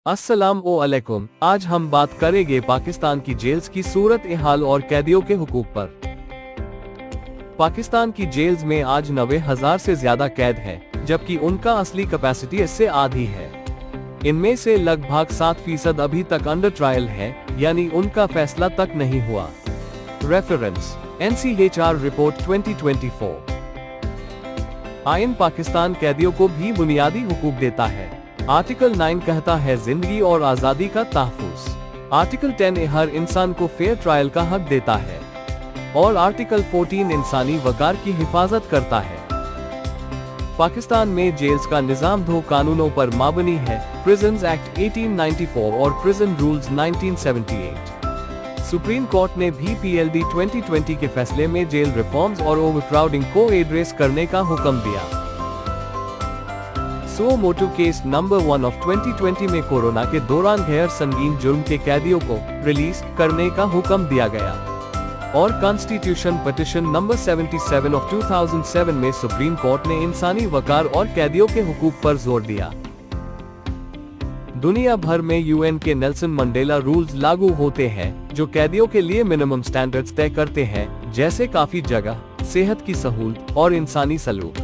अस्सलाम वालेकुम। आज हम बात करेंगे पाकिस्तान की जेल्स की सूरत हाल और कैदियों के हुकूक पर। पाकिस्तान की जेल्स में आज 90,000 से ज्यादा कैद हैं, जबकि उनका असली कैपेसिटी इससे आधी है। इनमें से लगभग 7% अभी तक अंडर ट्रायल है, यानी उनका फैसला तक नहीं हुआ। Reference NCHR report 2024। आइन पाकिस्तान कैदियों को भी बुनियादी हुकूक देता है। आर्टिकल 9 कहता है जिंदगी और आज़ादी का तहफ़्फ़ुज़। आर्टिकल 10 हर इंसान को फेयर ट्रायल का हक देता है और आर्टिकल 14 इंसानी वक़ार की हिफाजत करता है। पाकिस्तान में जेल्स का निज़ाम दो कानूनों पर मबनी है, प्रिजन्स एक्ट 1894 और प्रिजन रूल्स 1978। सुप्रीम कोर्ट ने भी PLD 2020 के फैसले में जेल रिफॉर्म्स और ओवरक्राउडिंग को एड्रेस करने का हुक्म दिया। सो मोटो केस नंबर 1 ऑफ 2020 में कोरोना के दौरान गैर संगीन जुर्म के कैदियों को रिलीज करने का हुक्म दिया गया और कॉन्स्टिट्यूशन पिटीशन नंबर 77 ऑफ 2007 में सुप्रीम कोर्ट ने इंसानी वक़ार और कैदियों के हुकूक पर जोर दिया। दुनिया भर में UN के नेल्सन मंडेला रूल्स लागू होते हैं, जो कैदियों के लिए मिनिमम स्टैंडर्ड्स तय करते हैं, जैसे काफी जगह, सेहत की सहूलत और इंसानी सलूक।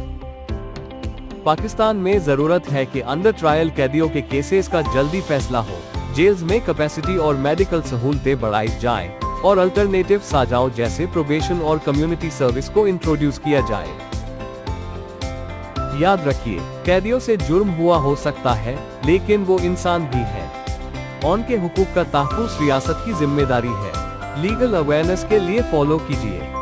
पाकिस्तान में जरूरत है कि अंडर ट्रायल कैदियों के केसेस का जल्दी फैसला हो, जेल्स में कैपेसिटी और मेडिकल सहूलतें बढ़ाई जाएं और अल्टरनेटिव साजाओं जैसे प्रोबेशन और कम्युनिटी सर्विस को इंट्रोड्यूस किया जाए। याद रखिए, कैदियों से जुर्म हुआ हो सकता है, लेकिन वो इंसान भी है। उनके हुकूक का तहफ़्फ़ुज़ रियासत की जिम्मेदारी है। लीगल अवेयरनेस के लिए फॉलो कीजिए।